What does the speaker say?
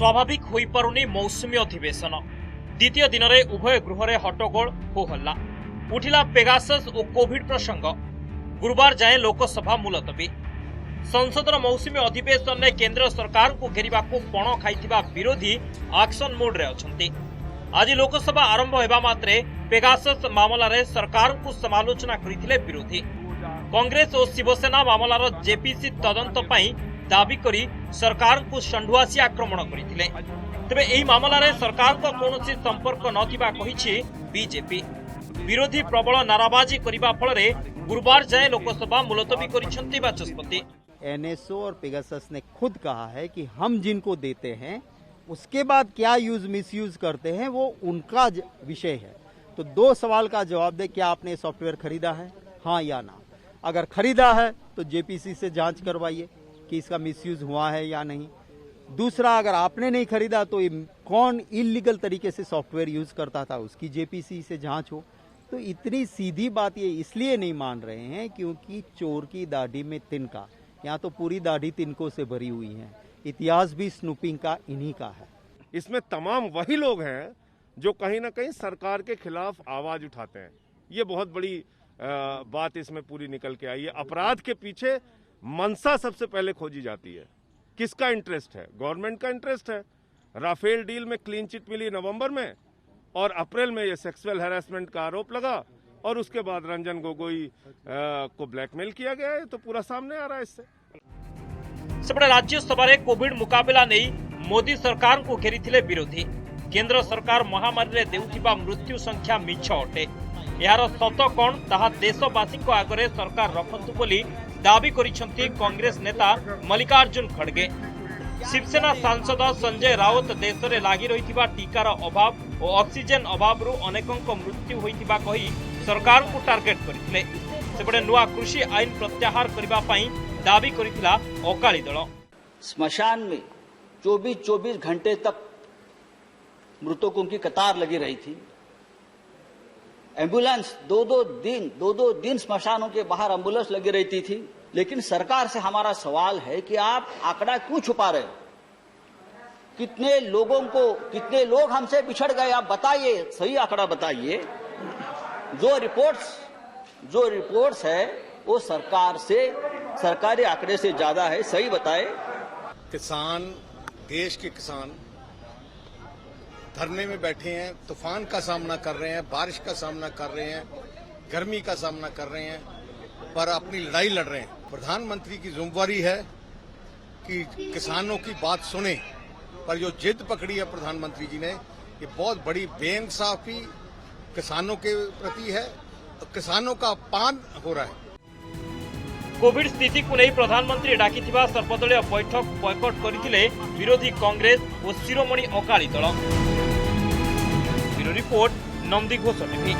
स्वाभाविक होई पारुनी मौसुमी अधिवेशन द्वितीय दिन में उभय गृह में हट्टगोल हो हल्ला उठिला पेगासस और कोविड प्रसंग गुरुवार जाए लोकसभा मुलतवी संसदर मौसुमी अधिवेशन में केंद्र सरकार को घेरिबा को पण खाइथिबा विरोधी एक्शन मोड रे अछंती। आज लोकसभा आरंभ हेबा मात्रे पेगासस मामला रे सरकार को समालोचना करथिले विरोधी। कांग्रेस और शिवसेना मामलार जेपीसी तदंत पई दाबी करी सरकार को षंढुआसी आक्रमण करथिले। तेबे एही मामला रे सरकार को कोनोसी संपर्क नथिबा कहिछि बीजेपी। विरोधी प्रबल नाराबाजी करिबा फल रे गुरुवार जाए लोकसभा मुलतवी करिसंती बाचस्पति। एनएसओ और पेगासस ने खुद कहा है कि हम जिनको देते हैं उसके बाद क्या यूज मिसयूज करते हैं वो उनका विषय है। तो दो सवाल का जवाब दे, क्या आपने सॉफ्टवेयर खरीदा है, हाँ या ना। अगर खरीदा है तो जेपीसी से जांच करवाइए कि इसका मिसयूज हुआ है या नहीं। दूसरा, अगर आपने नहीं खरीदा तो कौन इलीगल तरीके से सॉफ्टवेयर यूज करता था उसकी जेपीसी से जांच हो। तो इतनी सीधी बात ये इसलिए नहीं मान रहे हैं क्योंकि चोर की दाढ़ी में तिनका, यहाँ तो पूरी दाढ़ी तिनकों से भरी हुई है। इतिहास भी स्नूपिंग का इन्हीं का है। इसमें तमाम वही लोग हैं जो कहीं ना कहीं सरकार के खिलाफ आवाज उठाते हैं। ये बहुत बड़ी बात इसमें पूरी निकल के आई है। अपराध के पीछे मंशा सबसे पहले खोजी जाती है। किसका इंटरेस्ट है? गवर्नमेंट का इंटरेस्ट है। राफेल डील में क्लीन चिट मिली नवंबर में और अप्रैल में ये सेक्सुअल हैरेसमेंट का आरोप लगा और उसके बाद रंजन गोगोई को ब्लैकमेल किया गया है। तो पूरा सामने आ रहा है इससे। सेपटे राज्यसभा रे कोविड मुकाबला नहीं मोदी सरकार को घेरी विरोधी। केंद्र सरकार महामारी रे देउथिबा मृत्यु संख्या मिछ अटे। यार सत कौन ताहा देशवासी आगे सरकार रखंतु बोली दाबी करिसंती कांग्रेस नेता मल्लिकार्जुन खड़गे। शिवसेना सांसद संजय राउत देश में लगी रही टीकार अभाव और ऑक्सीजन अभाव अनेकों मृत्यु होइतिबा कही सरकार को टार्गेट करथिले। सेपटे नुआ कृषि आईन प्रत्याहार करबा पई दाबी करिथिला अकाली दल। स्मशान में 24 घंटे तक मृतकों की कतार लगी रही थी। एम्बुलेंस दो दिन स्मशानों के बाहर एम्बुलेंस लगी रहती थी। लेकिन सरकार से हमारा सवाल है कि आप आंकड़ा क्यों छुपा रहे हो? कितने लोग हमसे बिछड़ गए, आप बताइए, सही आंकड़ा बताइए। जो रिपोर्ट्स है वो सरकारी आंकड़े से ज्यादा है, सही बताए। किसान, देश के किसान धरने में बैठे हैं, तूफान का सामना कर रहे हैं, बारिश का सामना कर रहे हैं, गर्मी का सामना कर रहे हैं, पर अपनी लड़ाई लड़ रहे हैं। प्रधानमंत्री की जिम्मेदारी है कि किसानों की बात सुने, पर जो जिद पकड़ी है प्रधानमंत्री जी ने, ये बहुत बड़ी बेइंसाफी किसानों के प्रति है। किसानों का अपमान हो रहा है। कोविड स्थिति को नहीं प्रधानमंत्री डाकिथिबा सर्वदलीय बैठक बॉयकट करथिले विरोधी कांग्रेस और Shiromani Akali Dal. Bureau report, Nandi Ghosh TV.